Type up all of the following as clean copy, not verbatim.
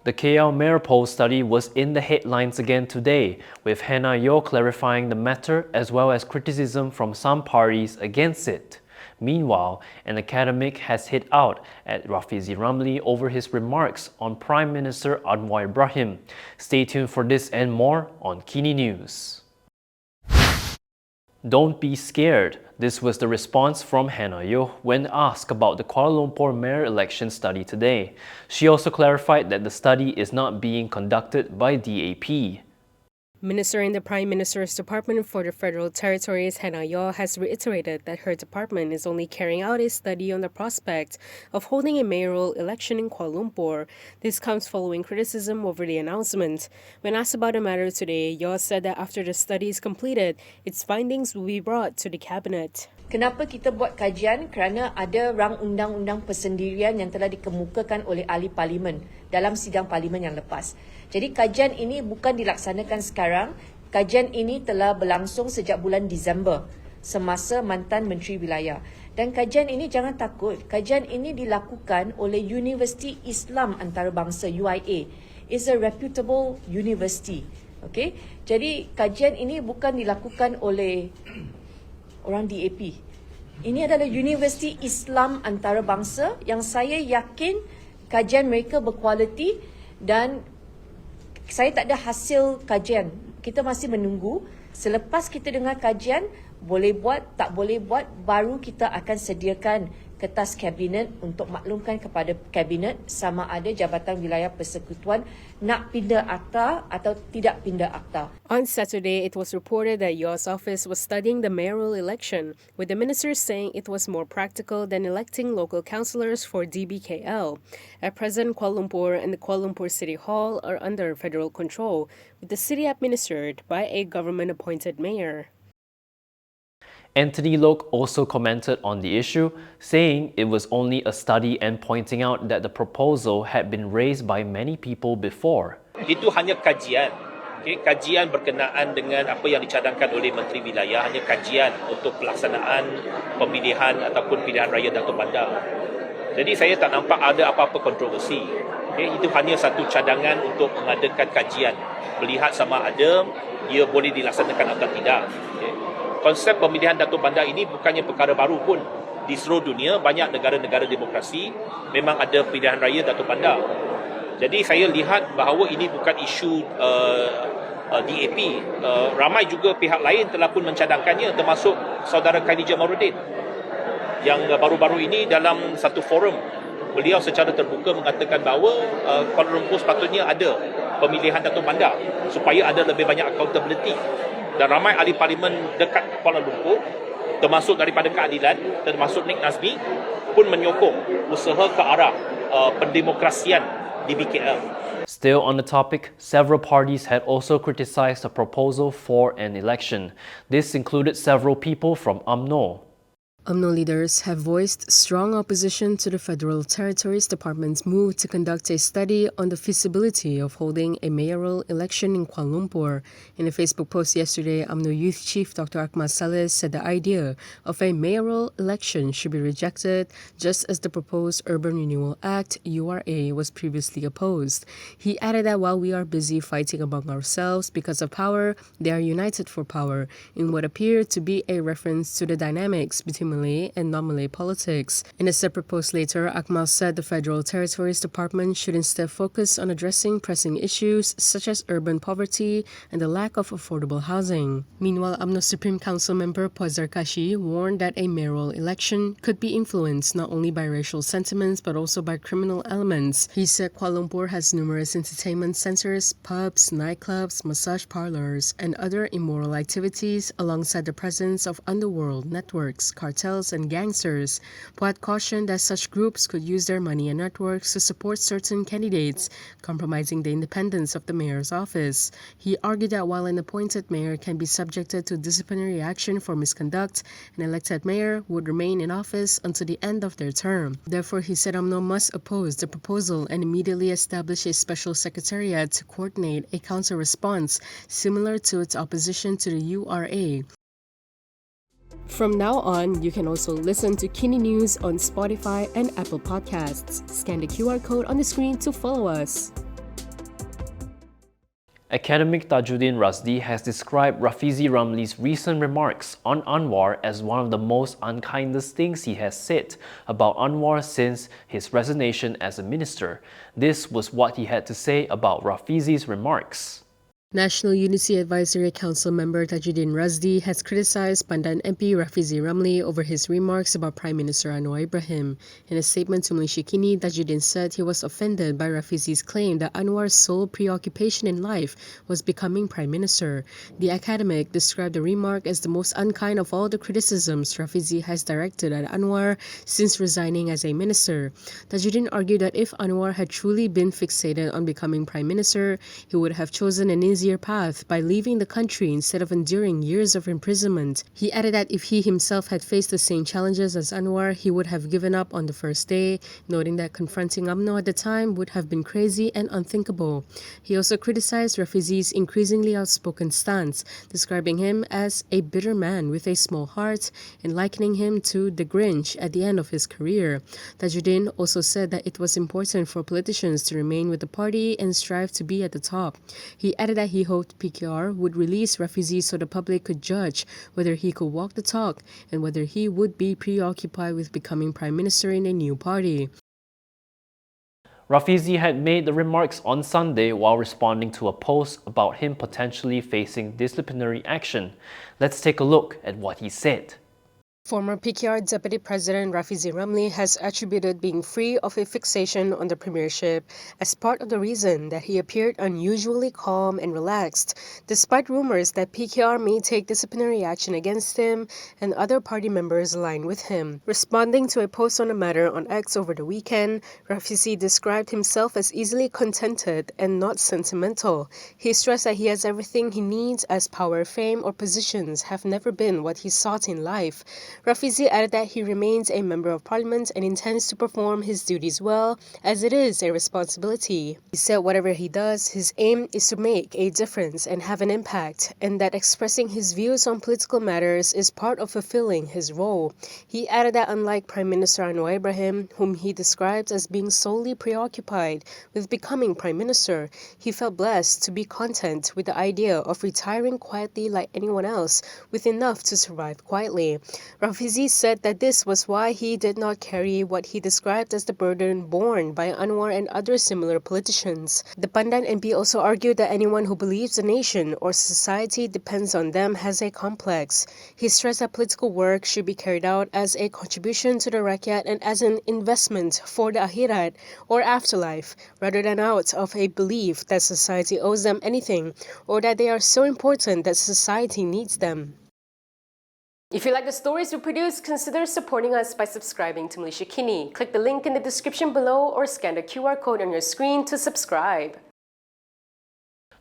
The KL Mayor poll study was in the headlines again today, with Yeoh clarifying the matter as well as criticism from some parties against it. Meanwhile, an academic has hit out at Rafizi Ramli over his remarks on Prime Minister Anwar Ibrahim. Stay tuned for this and more on KiniNews. Don't be scared. This was the response from Yeoh when asked about the Kuala Lumpur mayor election study today. She also clarified that the study is not being conducted by DAP. Minister in the Prime Minister's Department for the Federal Territories, Yeoh, has reiterated that her department is only carrying out a study on the prospect of holding a mayoral election in Kuala Lumpur. This comes following criticism over the announcement. When asked about the matter today, Yeoh said that after the study is completed, its findings will be brought to the Cabinet. Kenapa kita buat kajian? Kerana ada rang undang-undang persendirian yang telah dikemukakan oleh ahli parlimen dalam sidang parlimen yang lepas. Jadi kajian ini bukan dilaksanakan sekarang. Kajian ini telah berlangsung sejak bulan Disember semasa mantan Menteri Wilayah. Dan kajian ini jangan takut. Kajian ini dilakukan oleh Universiti Islam Antarabangsa UIA. It's a reputable university. Okay? Jadi kajian ini bukan dilakukan oleh orang DAP. Ini adalah Universiti Islam Antarabangsa yang saya yakin kajian mereka berkualiti dan saya tak ada hasil kajian. Kita masih menunggu. Selepas kita dengar kajian, boleh buat, tak boleh buat, baru kita akan sediakan kertas kabinet untuk maklumkan kepada kabinet sama ada Jabatan Wilayah Persekutuan nak pindah akta atau tidak pindah akta. On Saturday, it was reported that Yeoh's office was studying the mayoral election, with the minister saying it was more practical than electing local councillors for DBKL. At present, Kuala Lumpur and the Kuala Lumpur City Hall are under federal control, with the city administered by a government-appointed mayor. Anthony Loke also commented on the issue, saying it was only a study and pointing out that the proposal had been raised by many people before. Itu hanya kajian. Okay, kajian berkenaan dengan apa yang dicadangkan oleh Menteri Wilayah, hanya kajian untuk pelaksanaan pemilihan ataupun pilihan raya Datuk Bandar. Jadi saya tak nampak ada apa-apa kontroversi. Okay, itu hanya satu cadangan untuk mengadakan kajian, melihat sama ada ia boleh dilaksanakan atau tidak. Okay. Konsep pemilihan Datuk Bandar ini bukannya perkara baru pun. Di seluruh dunia, banyak negara-negara demokrasi memang ada pilihan raya Datuk Bandar. Jadi saya lihat bahawa ini bukan isu DAP. Ramai juga pihak lain telah pun mencadangkannya, termasuk saudara Khadijah Marudin. Yang baru-baru ini dalam satu forum, beliau secara terbuka mengatakan bahawa Kuala Lumpur sepatutnya ada pemilihan Datuk Bandar supaya ada lebih banyak accountability. Dan ramai ahli parlimen dekat Kuala Lumpur, termasuk daripada keadilan, termasuk Nik Nazmi, pun menyokong usaha ke arah pendemokrasian di BKL. Still on the topic, several parties had also criticized the proposal for an election. This included several people from UMNO. UMNO leaders have voiced strong opposition to the Federal Territories Department's move to conduct a study on the feasibility of holding a mayoral election in Kuala Lumpur. In a Facebook post yesterday, UMNO Youth Chief Dr. Akmal Saleh said the idea of a mayoral election should be rejected, just as the proposed Urban Renewal Act, URA, was previously opposed. He added that while we are busy fighting among ourselves because of power, they are united for power, in what appeared to be a reference to the dynamics between Malay and non-Malay politics. In a separate post later, Akmal said the Federal Territories Department should instead focus on addressing pressing issues such as urban poverty and the lack of affordable housing. Meanwhile, UMNO Supreme Council member Puaz Zarkashi warned that a mayoral election could be influenced not only by racial sentiments but also by criminal elements. He said Kuala Lumpur has numerous entertainment centres, pubs, nightclubs, massage parlours and other immoral activities alongside the presence of underworld networks, cartels and gangsters. Puat cautioned that such groups could use their money and networks to support certain candidates, compromising the independence of the mayor's office. He argued that while an appointed mayor can be subjected to disciplinary action for misconduct, an elected mayor would remain in office until the end of their term. Therefore, he said UMNO must oppose the proposal and immediately establish a special secretariat to coordinate a counter-response similar to its opposition to the URA. From now on, you can also listen to KiniNews on Spotify and Apple Podcasts. Scan the QR code on the screen to follow us. Academic Tajuddin Rasdi has described Rafizi Ramli's recent remarks on Anwar as one of the most unkindest things he has said about Anwar since his resignation as a minister. This was what he had to say about Rafizi's remarks. National Unity Advisory Council member Tajuddin Rasdi has criticised Pandan MP Rafizi Ramli over his remarks about Prime Minister Anwar Ibrahim. In a statement to Malaysia Kini, Tajuddin said he was offended by Rafizi's claim that Anwar's sole preoccupation in life was becoming Prime Minister. The academic described the remark as the most unkind of all the criticisms Rafizi has directed at Anwar since resigning as a minister. Tajuddin argued that if Anwar had truly been fixated on becoming Prime Minister, he would have chosen an easier path by leaving the country instead of enduring years of imprisonment. He added that if he himself had faced the same challenges as Anwar, he would have given up on the first day, noting that confronting UMNO at the time would have been crazy and unthinkable. He also criticized Rafizi's increasingly outspoken stance, describing him as a bitter man with a small heart and likening him to the Grinch at the end of his career. Tajuddin also said that it was important for politicians to remain with the party and strive to be at the top. He added that he hoped PKR would release Rafizi so the public could judge whether he could walk the talk and whether he would be preoccupied with becoming Prime Minister in a new party. Rafizi had made the remarks on Sunday while responding to a post about him potentially facing disciplinary action. Let's take a look at what he said. Former PKR Deputy President Rafizi Ramli has attributed being free of a fixation on the premiership as part of the reason that he appeared unusually calm and relaxed, despite rumors that PKR may take disciplinary action against him and other party members aligned with him. Responding to a post on the matter on X over the weekend, Rafizi described himself as easily contented and not sentimental. He stressed that he has everything he needs as power, fame, or positions have never been what he sought in life. Rafizi added that he remains a member of parliament and intends to perform his duties well, as it is a responsibility. He said whatever he does, his aim is to make a difference and have an impact, and that expressing his views on political matters is part of fulfilling his role. He added that unlike Prime Minister Anwar Ibrahim, whom he described as being solely preoccupied with becoming Prime Minister, he felt blessed to be content with the idea of retiring quietly like anyone else, with enough to survive quietly. Rafizi said that this was why he did not carry what he described as the burden borne by Anwar and other similar politicians. The Pandan MP also argued that anyone who believes the nation or society depends on them has a complex. He stressed that political work should be carried out as a contribution to the rakyat and as an investment for the akhirat or afterlife, rather than out of a belief that society owes them anything or that they are so important that society needs them. If you like the stories we produce, consider supporting us by subscribing to Malaysia Kini. Click the link in the description below or scan the QR code on your screen to subscribe.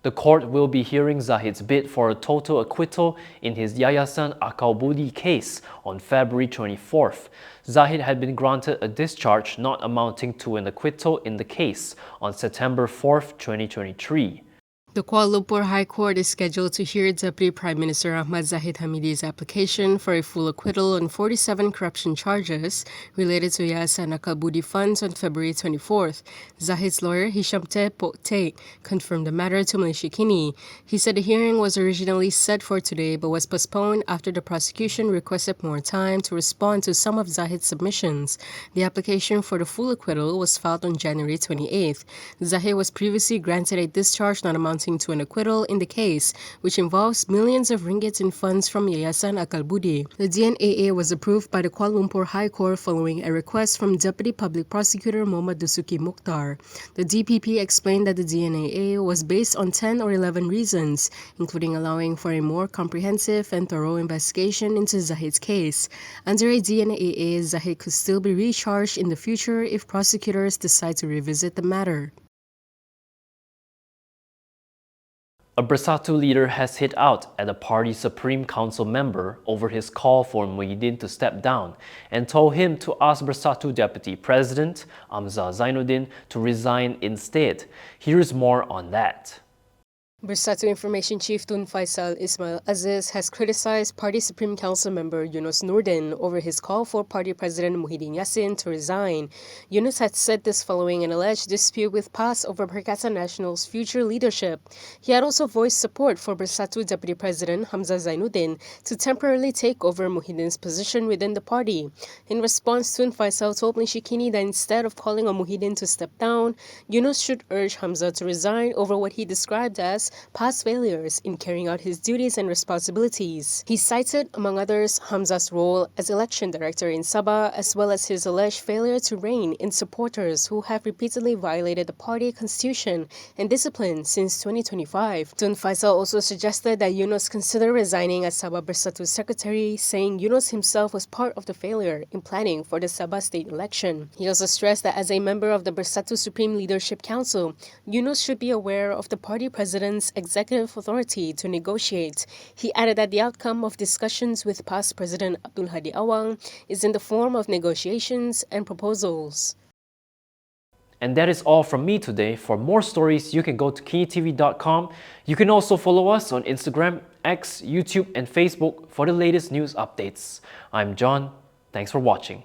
The court will be hearing Zahid's bid for a total acquittal in his Yayasan Akal Budi case on February 24th. Zahid had been granted a discharge not amounting to an acquittal in the case on September 4th, 2023. The Kuala Lumpur High Court is scheduled to hear Deputy Prime Minister Ahmad Zahid Hamidi's application for a full acquittal on 47 corruption charges related to Yayasan Akal Budi funds on February 24th. Zahid's lawyer, Hishamte Poktek, confirmed the matter to Malaysia Kini. He said the hearing was originally set for today but was postponed after the prosecution requested more time to respond to some of Zahid's submissions. The application for the full acquittal was filed on January 28th. Zahid was previously granted a discharge not amounting to an acquittal in the case, which involves millions of ringgits in funds from Yayasan Akal Budi. The DNAA was approved by the Kuala Lumpur High Court following a request from Deputy Public Prosecutor Muhammad Dusuki Mukhtar. The DPP explained that the DNAA was based on 10 or 11 reasons, including allowing for a more comprehensive and thorough investigation into Zahid's case. Under a DNAA, Zahid could still be recharged in the future if prosecutors decide to revisit the matter. A Bersatu leader has hit out at a party Supreme Council member over his call for Muhyiddin to step down and told him to ask Bersatu Deputy President Amza Zainuddin to resign instead. Here's more on that. Bersatu Information Chief Tun Faisal Ismail Aziz has criticised Party Supreme Council member Yunus Nurdin over his call for Party President Muhyiddin Yassin to resign. Yunus had said this following an alleged dispute with PAS over Perikatan Nasional's future leadership. He had also voiced support for Bersatu Deputy President Hamzah Zainuddin to temporarily take over Muhyiddin's position within the party. In response, Tun Faisal told Malaysia Kini that instead of calling on Muhyiddin to step down, Yunus should urge Hamzah to resign over what he described as past failures in carrying out his duties and responsibilities. He cited, among others, Hamzah's role as election director in Sabah, as well as his alleged failure to rein in supporters who have repeatedly violated the party constitution and discipline since 2025. Tun Faisal also suggested that Yunus consider resigning as Sabah Bersatu's secretary, saying Yunus himself was part of the failure in planning for the Sabah state election. He also stressed that as a member of the Bersatu Supreme Leadership Council, Yunus should be aware of the party president's executive authority to negotiate. He added that the outcome of discussions with past President Abdul Hadi Awang is in the form of negotiations and proposals. And that is all from me today. For more stories, you can go to kinitv.com. You can also follow us on Instagram, X, YouTube, and Facebook for the latest news updates. I'm John. Thanks for watching.